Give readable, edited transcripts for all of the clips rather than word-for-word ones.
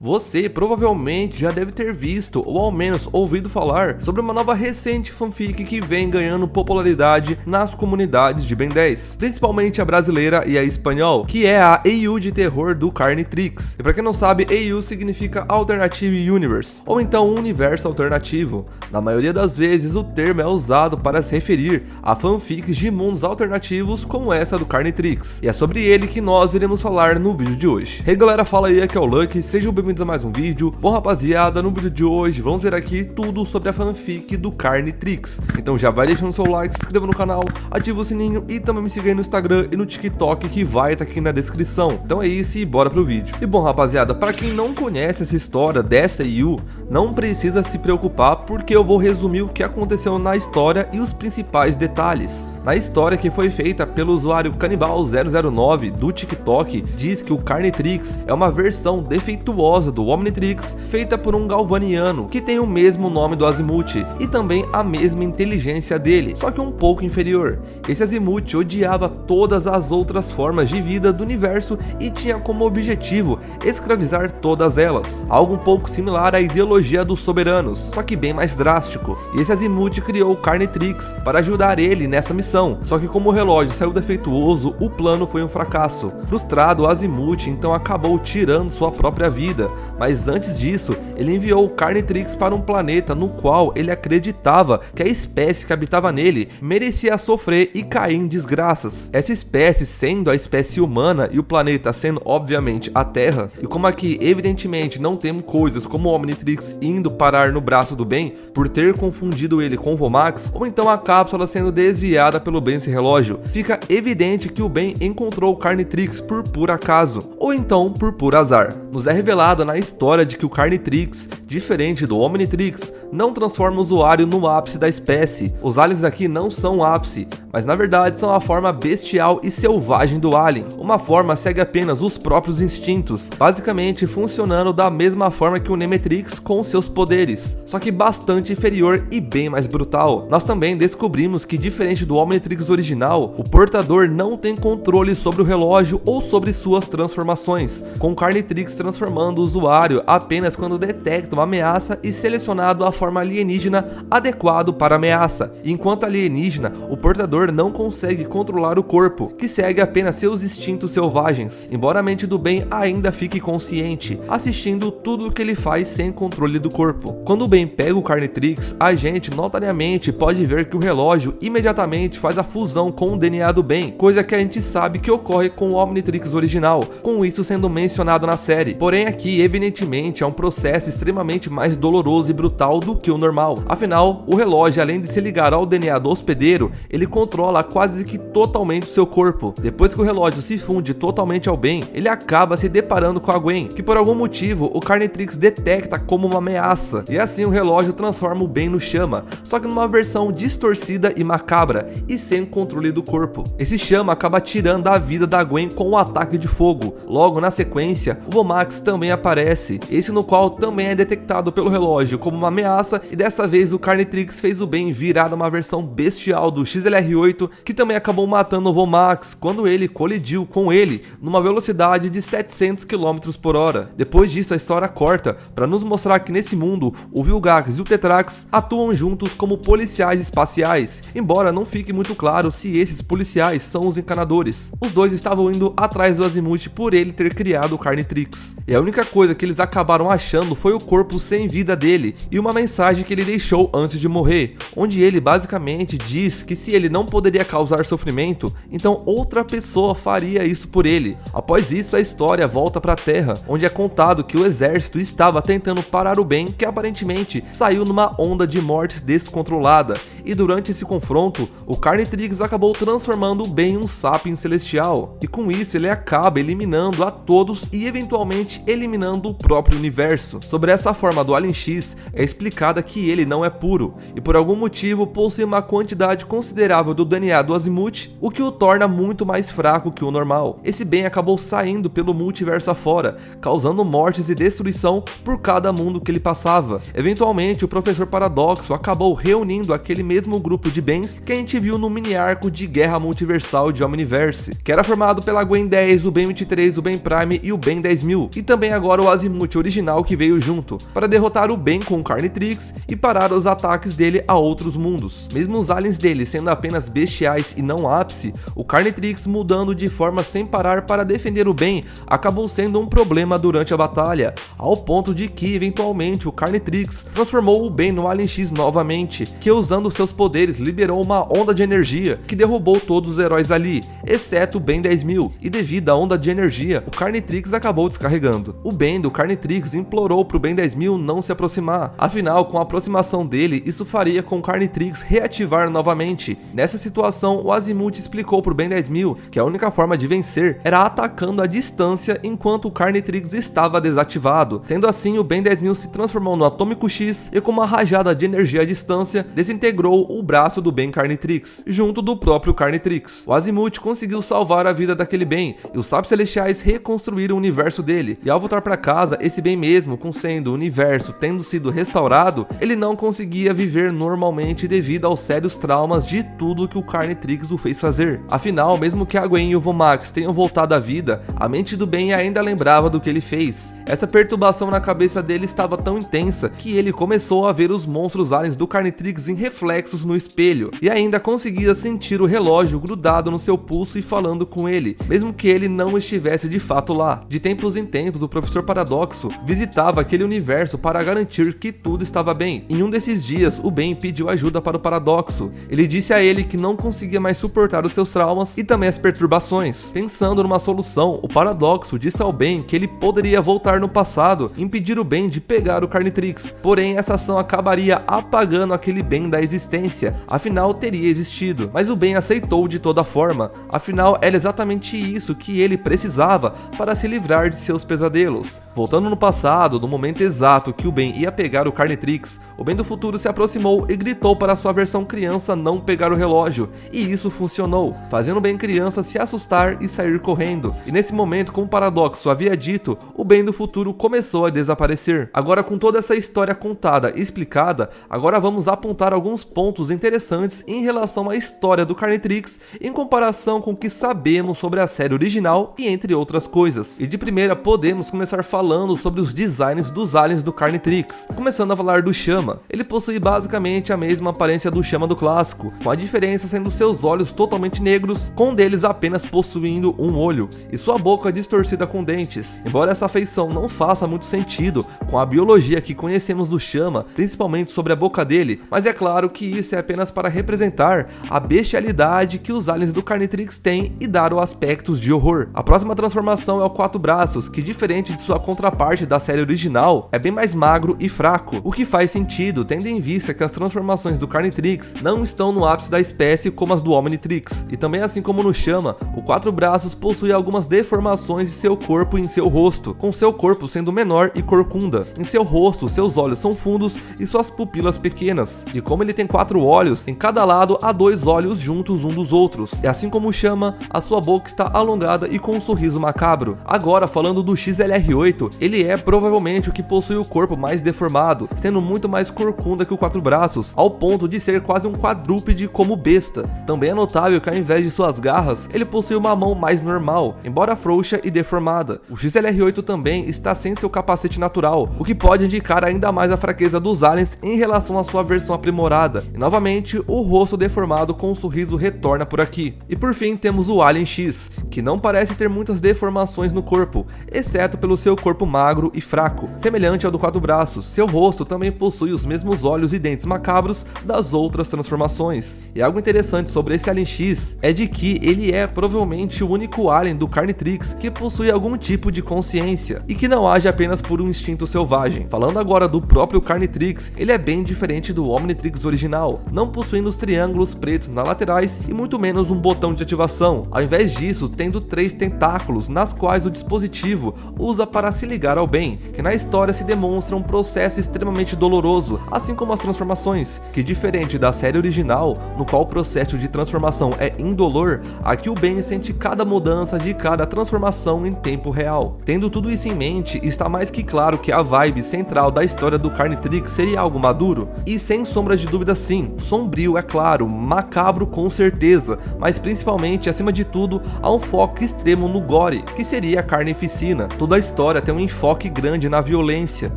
Você provavelmente já deve ter visto ou ao menos ouvido falar sobre uma nova recente fanfic que vem ganhando popularidade nas comunidades de Ben 10, principalmente a brasileira e a espanhol, que é a EU de terror do Carnitrix. E pra quem não sabe, EU significa Alternative Universe, ou então universo alternativo. Na maioria das vezes o termo é usado para se referir a fanfics de mundos alternativos como essa do Carnitrix, e é sobre ele que nós iremos falar no vídeo de hoje. Hey galera, fala aí, aqui é o Lucky, sejam bem-vindos a mais um vídeo. Bom rapaziada, no vídeo de hoje vamos ver aqui tudo sobre a fanfic do Carnitrix. Então já vai deixando seu like, se inscreva no canal, ativa o sininho e também me siga aí no Instagram e no TikTok que vai estar aqui na descrição. Então é isso e bora pro vídeo. E bom rapaziada, para quem não conhece essa história dessa EU, não precisa se preocupar porque eu vou resumir o que aconteceu na história e os principais detalhes. Na história que foi feita pelo usuário Canibal009 do TikTok, diz que o Carnitrix é uma versão defeituosa do Omnitrix, feita por um galvaniano, que tem o mesmo nome do Azimuth, e também a mesma inteligência dele, só que um pouco inferior. Esse Azimuth odiava todas as outras formas de vida do universo e tinha como objetivo escravizar todas elas, algo um pouco similar à ideologia dos soberanos, só que bem mais drástico. E esse Azimuth criou o Carnitrix para ajudar ele nessa missão, só que como o relógio saiu defeituoso, o plano foi um fracasso. Frustrado, o Azimuth então acabou tirando sua própria vida. Mas antes disso, ele enviou o Carnitrix para um planeta no qual ele acreditava que a espécie que habitava nele merecia sofrer e cair em desgraças. Essa espécie sendo a espécie humana e o planeta sendo obviamente a Terra, e como aqui evidentemente não temos coisas como o Omnitrix indo parar no braço do Ben por ter confundido ele com o Vomax, ou então a cápsula sendo desviada pelo Ben's relógio, fica evidente que o Ben encontrou o Carnitrix por puro acaso, ou então por puro azar. Nos é revelado na história de que o Carnitrix, diferente do Omnitrix, não transforma o usuário no ápice da espécie. Os aliens aqui não são o ápice, mas na verdade são a forma bestial e selvagem do alien. Uma forma segue apenas os próprios instintos, basicamente funcionando da mesma forma que o Nemetrix com seus poderes, só que bastante inferior e bem mais brutal. Nós também descobrimos que, diferente do Omnitrix original, o portador não tem controle sobre o relógio ou sobre suas transformações, com o Carnitrix transformando o usuário apenas quando detecta uma ameaça e selecionado a forma alienígena adequado para a ameaça. Enquanto alienígena, o portador não consegue controlar o corpo, que segue apenas seus instintos selvagens, embora a mente do Ben ainda fique consciente, assistindo tudo o que ele faz sem controle do corpo. Quando o Ben pega o Carnitrix, a gente notariamente pode ver que o relógio imediatamente faz a fusão com o DNA do Ben, coisa que a gente sabe que ocorre com o Omnitrix original, com isso sendo mencionado na série. Porém aqui evidentemente é um processo extremamente mais doloroso e brutal do que o normal. Afinal, o relógio, além de se ligar ao DNA do hospedeiro, ele controla quase que totalmente o seu corpo. Depois que o relógio se funde totalmente ao Ben, ele acaba se deparando com a Gwen, que por algum motivo o Carnitrix detecta como uma ameaça, e assim o relógio transforma o Ben no Chama, só que numa versão distorcida e macabra, e sem controle do corpo. Esse Chama acaba tirando a vida da Gwen com um ataque de fogo. Logo na sequência, o Vomax também aparece, esse no qual também é detectado pelo relógio como uma ameaça, e dessa vez o Carnitrix fez o Ben virar uma versão bestial do XLR8, que também acabou matando o Vomax quando ele colidiu com ele numa velocidade de 700 km por hora. Depois disso a história corta para nos mostrar que nesse mundo o Vilgax e o Tetrax atuam juntos como policiais espaciais, embora não fique muito claro se esses policiais são os encanadores. Os dois estavam indo atrás do Azimuth por ele ter criado o Carnitrix, e a única coisa que eles acabaram achando foi o corpo sem vida dele e uma mensagem que ele deixou antes de morrer, onde ele basicamente diz que se ele não poderia causar sofrimento, então outra pessoa faria isso por ele. Após isso a história volta para a Terra, onde é contado que o exército estava tentando parar o Ben, que aparentemente saiu numa onda de mortes descontrolada, e durante esse confronto o Carnitrix acabou transformando o Ben em um Sapien celestial, e com isso ele acaba eliminando a todos e eventualmente eliminando o próprio universo. Sobre essa forma do Alien X, é explicada que ele não é puro, e por algum motivo possui uma quantidade considerável do DNA do Azimuth, o que o torna muito mais fraco que o normal. Esse Ben acabou saindo pelo multiverso afora, causando mortes e destruição por cada mundo que ele passava. Eventualmente o Professor Paradoxo acabou reunindo aquele mesmo grupo de bens que a gente viu no mini arco de Guerra Multiversal de Omniverse, que era formado pela Gwen 10, o Ben 23, o Ben Prime e o Ben 10.000, e também agora o Azimuth original que veio junto, para derrotar o Ben com o Carnitrix e parar os ataques dele a outros mundos. Mesmo os aliens dele sendo apenas bestiais e não ápice, o Carnitrix mudando de forma sem parar para defender o Ben acabou sendo um problema durante a batalha, ao ponto de que eventualmente o Carnitrix transformou o Ben no Alien X novamente, que usando seus poderes liberou uma onda de energia que derrubou todos os heróis ali, exceto o Ben 10.000, e devido à onda de energia, o Carnitrix acabou descarregando. O Ben do Carnitrix implorou pro Ben 10.000 não se aproximar, afinal com a aproximação dele isso faria com o Carnitrix reativar novamente. Nessa situação, o Azimuth explicou pro Ben 10.000 que a única forma de vencer era atacando à distância enquanto o Carnitrix estava desativado. Sendo assim, o Ben 10.000 se transformou no Atômico X e com uma rajada de energia à distância desintegrou o braço do Ben Carnitrix, junto do próprio Carnitrix. O Azimuth conseguiu salvar a vida daquele Ben e os Sábios Celestiais reconstruíram o universo dele, e ao voltar para casa, esse Ben mesmo, com sendo o universo tendo sido restaurado, ele não conseguia viver normalmente devido aos sérios traumas de tudo que o Carnitrix o fez fazer. Afinal, mesmo que a Gwen e o Vomax tenham voltado à vida, a mente do Ben ainda lembrava do que ele fez. Essa perturbação na cabeça dele estava tão intensa que ele começou a ver os monstros aliens do Carnitrix em reflexos no espelho, e ainda conseguia sentir o relógio grudado no seu pulso e falando com ele, mesmo que ele não estivesse de fato lá. De tempos em tempos, o Professor Paradoxo visitava aquele universo para garantir que tudo estava bem. Em um desses dias, o Ben pediu ajuda para o Paradoxo. Ele disse a ele que não conseguia mais suportar os seus traumas e também as perturbações. Pensando numa solução, o Paradoxo disse ao Ben que ele poderia voltar no passado e impedir o Ben de pegar o Carnitrix. Porém, essa ação acabaria apagando aquele Ben da existência, afinal teria existido. Mas o Ben aceitou de toda forma, afinal era exatamente isso que ele precisava para se livrar de seus pesadelos. Voltando no passado, no momento exato que o Ben ia pegar o Carnitrix, o Ben do futuro se aproximou e gritou para sua versão criança não pegar o relógio, e isso funcionou, fazendo o Ben criança se assustar e sair correndo. E nesse momento, como o Paradoxo havia dito, o Ben do futuro começou a desaparecer. Agora, com toda essa história contada e explicada, agora vamos apontar alguns pontos interessantes em relação à história do Carnitrix em comparação com o que sabemos sobre a série original e entre outras coisas. E de primeira podemos começar falando sobre os designs dos aliens do Carnitrix, começando a falar do Chama. Ele possui basicamente a mesma aparência do Chama do clássico, com a diferença sendo seus olhos totalmente negros, com um deles apenas possuindo um olho, e sua boca distorcida com dentes. Embora essa feição não faça muito sentido com a biologia que conhecemos do Chama, principalmente sobre a boca dele, mas é claro que isso é apenas para representar a bestialidade que os aliens do Carnitrix têm e dar o aspectos de horror. A próxima transformação é o Quatro Braços, que diferente de sua contraparte da série original, é bem mais magro e fraco, o que faz sentido tendo em vista que as transformações do Carnitrix não estão no ápice da espécie como as do Omnitrix. E também assim como no Chama, o Quatro Braços possui algumas deformações em seu corpo e em seu rosto, com seu corpo sendo menor e corcunda. Em seu rosto, seus olhos são fundos e suas pupilas pequenas. E como ele tem 4 olhos, em cada lado há 2 olhos juntos um dos outros. E assim como o Chama, a sua boca está alongada e com um sorriso macabro. Agora, falando do XLR8, ele é provavelmente o que possui o corpo mais deformado, sendo muito mais corcunda que o Quatro Braços, ao ponto de ser quase um quadrúpede como besta. Também é notável que ao invés de suas garras, ele possui uma mão mais normal, embora frouxa e deformada. O XLR8 também está sem seu capacete natural, o que pode indicar ainda mais a fraqueza dos aliens em relação à sua versão aprimorada. E novamente, o rosto deformado com um sorriso retorna por aqui. E por fim, temos o Alien X, que não parece ter muitas deformações no corpo, exceto pelo seu corpo magro e fraco. Semelhante ao do Quatro Braços, seu rosto também possui os mesmos olhos e dentes macabros das outras transformações. E algo interessante sobre esse Alien X é de que ele é provavelmente o único alien do Carnitrix que possui algum tipo de consciência, e que não age apenas por um instinto selvagem. Falando agora do próprio Carnitrix, ele é bem diferente do Omnitrix original, não possuindo os triângulos pretos nas laterais e muito menos um botão de ativação, ao invés disso tendo 3 tentáculos, nas quais o dispositivo usa para se ligar ao Ben, que na história se demonstra um processo extremamente doloroso, assim como as transformações, que diferente da série original, no qual o processo de transformação é indolor, aqui o Ben sente cada mudança de cada transformação em tempo real. Tendo tudo isso em mente, está mais que claro que a vibe central da história do Carnitrix seria algo maduro, e sem sombra de dúvida sim, sombrio é claro, macabro com certeza, mas principalmente, acima de tudo, há um foco extremo no gore, que seria a carnificina. Toda a história tem um enfoque grande na violência,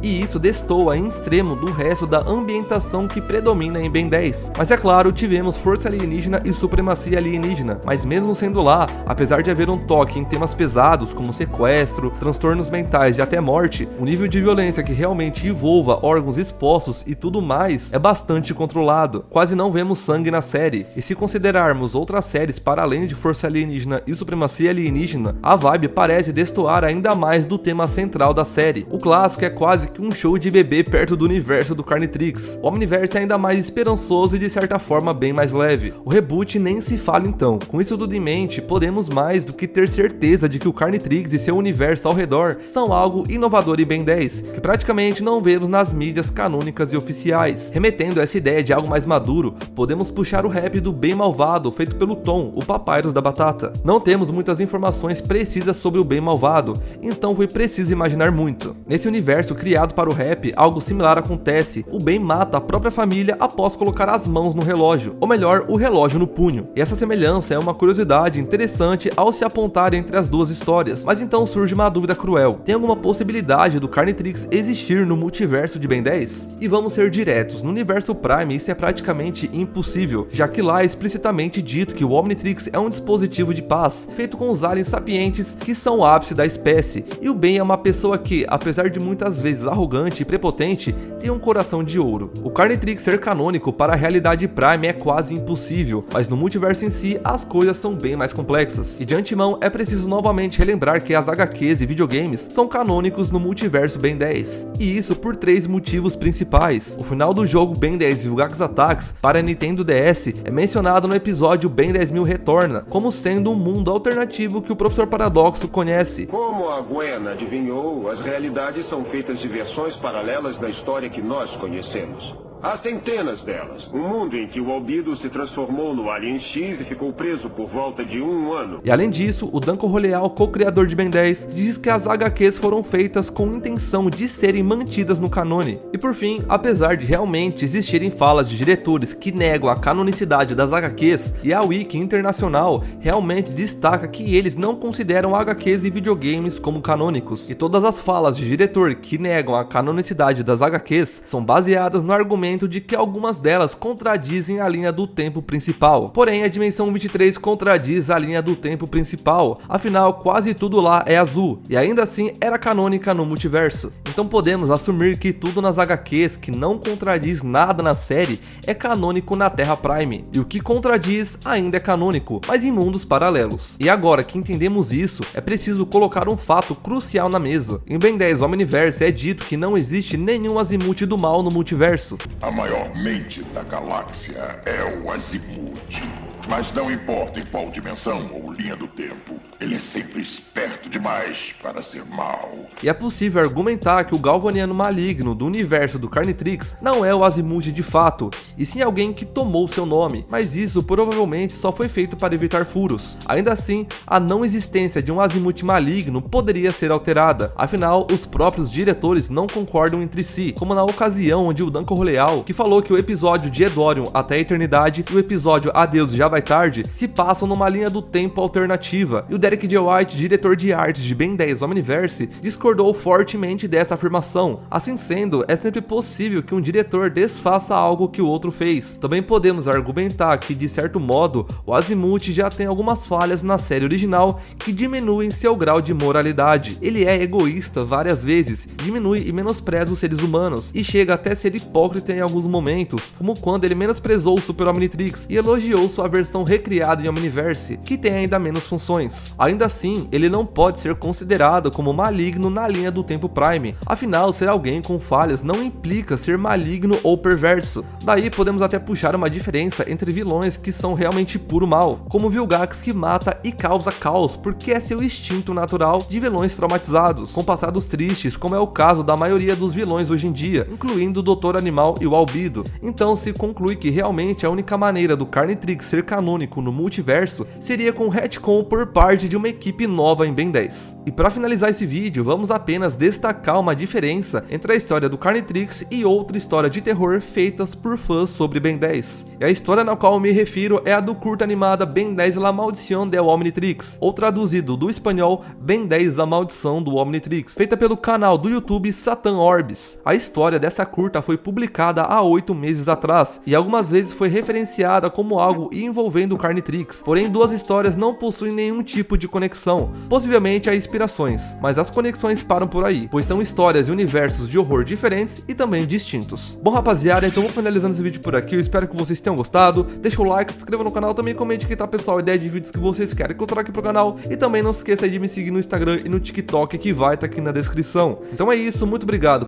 e isso destoa em extremo do resto da ambientação que predomina em Ben 10. Mas é claro, tivemos força alienígena e supremacia alienígena, mas mesmo sendo lá, apesar de haver um toque em temas pesados como sequestro, transtornos mentais e até morte, o nível de violência que realmente envolva órgãos expostos e tudo mais é bastante controlado. Quase não vemos sangue na série, e se considerarmos outras séries para além de força alienígena e supremacia alienígena, a vibe parece destoar ainda mais do tema central da série. O clássico é quase que um show de bebê perto do universo do Carnitrix. O Omniverse é ainda mais esperançoso e de certa forma bem mais leve. O reboot nem se fala então. Com isso tudo em mente, podemos mais do que ter certeza de que o Carnitrix e seu universo ao redor são algo inovador em Ben 10, que praticamente não vemos nas mídias canônicas e oficiais. Remetendo a essa ideia de algo mais maduro, podemos puxar o rap do bem malvado feito pelo Tom, o Papyrus da Batata. Não temos muitas informações precisas sobre o bem malvado, então foi preciso imaginar muito. Nesse universo criado para o rap, algo similar acontece. O Ben mata a própria família após colocar as mãos no relógio, ou melhor, o relógio no punho. E essa semelhança é uma curiosidade interessante ao se apontar entre as duas histórias. Mas então surge uma dúvida cruel: tem alguma possibilidade do Carnitrix existir no multiverso de Ben 10? E vamos ser diretos, no universo Prime isso é praticamente impossível, já que lá é explicitamente dito que o Omnitrix é um dispositivo de paz, feito com os aliens sapientes que são o ápice da espécie, e o Ben é uma pessoa que, apesar de muitas vezes arrogante e prepotente, tem um coração de ouro. O Carnitrix ser canônico para a realidade Prime é quase impossível, mas no multiverso em si as coisas são bem mais complexas. E de antemão é preciso novamente relembrar que as HQs e videogames são canônicos no multiverso Ben 10, e isso por 3 motivos principais. O final do jogo Ben 10 Vilgax Attacks para Nintendo DS é mencionado no episódio Ben 10.000 Retorna, como sendo um mundo alternativo que o Professor Paradoxo conhece. Como a Gwen adivinhou, as realidades são feitas de versões paralelas da história que nós conhecemos. Há centenas delas. Um mundo em que o Albedo se transformou no Alien X e ficou preso por volta de 1 ano. E além disso, o Danko Roleal, co-criador de Ben 10, diz que as HQs foram feitas com intenção de serem mantidas no canone. E por fim, apesar de realmente existirem falas de diretores que negam a canonicidade das HQs, e a Wiki Internacional realmente destaca que eles não consideram HQs e videogames como canônicos. E todas as falas de diretor que negam a canonicidade das HQs são baseadas no argumento de que algumas delas contradizem a linha do tempo principal. Porém, a dimensão 23 contradiz a linha do tempo principal, afinal quase tudo lá é azul, e ainda assim era canônica no multiverso. Então podemos assumir que tudo nas HQs que não contradiz nada na série é canônico na Terra Prime, e o que contradiz ainda é canônico, mas em mundos paralelos. E agora que entendemos isso, é preciso colocar um fato crucial na mesa. Em Ben 10 Omniverse é dito que não existe nenhum azimuth do mal no multiverso. A maior mente da galáxia é o Azimuth. Mas não importa em qual dimensão ou linha do tempo, ele é sempre esperto demais para ser mau. E é possível argumentar que o Galvaniano maligno do universo do Carnitrix não é o Azimuth de fato, e sim alguém que tomou seu nome, mas isso provavelmente só foi feito para evitar furos. Ainda assim, a não existência de um Azimuth maligno poderia ser alterada, afinal, os próprios diretores não concordam entre si, como na ocasião onde o Danko Roleal, que falou que o episódio de Edorion até a eternidade e o episódio Adeus Já Vai Tarde se passam numa linha do tempo alternativa, e o Derek J. White, diretor de artes de Ben 10 Omniverse, discordou fortemente dessa afirmação. Assim sendo, é sempre possível que um diretor desfaça algo que o outro fez. Também podemos argumentar que, de certo modo, o Azimuth já tem algumas falhas na série original que diminuem seu grau de moralidade. Ele é egoísta várias vezes, diminui e menospreza os seres humanos, e chega até ser hipócrita em alguns momentos, como quando ele menosprezou o Super Omnitrix e elogiou sua versão recriada em Omniverse, que tem ainda menos funções. Ainda assim, ele não pode ser considerado como maligno na linha do tempo Prime, afinal, ser alguém com falhas não implica ser maligno ou perverso. Daí podemos até puxar uma diferença entre vilões que são realmente puro mal, como Vilgax, que mata e causa caos porque é seu instinto natural, de vilões traumatizados, com passados tristes, como é o caso da maioria dos vilões hoje em dia, incluindo o Dr. Animal e o Albedo. Então se conclui que realmente a única maneira do Carnitrix ser canônico no multiverso seria com retcon por parte de uma equipe nova em Ben 10. E para finalizar esse vídeo, vamos apenas destacar uma diferença entre a história do Carnitrix e outra história de terror feitas por fãs sobre Ben 10. E a história na qual me refiro é a do curta animada Ben 10 La Maldición del Omnitrix, ou traduzido do espanhol Ben 10 A Maldição do Omnitrix, feita pelo canal do YouTube Satan Orbs. A história dessa curta foi publicada há 8 meses atrás, e algumas vezes foi referenciada como algo envolvendo o Carnitrix, porém duas histórias não possuem nenhum tipo de conexão, possivelmente há inspirações, mas as conexões param por aí, pois são histórias e universos de horror diferentes e também distintos. Bom rapaziada, então vou finalizando esse vídeo por aqui, eu espero que vocês tenham gostado, deixa o like, se inscreva no canal, também comente aqui, tá pessoal, ideia de vídeos que vocês querem que eu traga aqui pro canal, e também não se esqueça aí de me seguir no Instagram e no TikTok que vai estar aqui na descrição. Então é isso, muito obrigado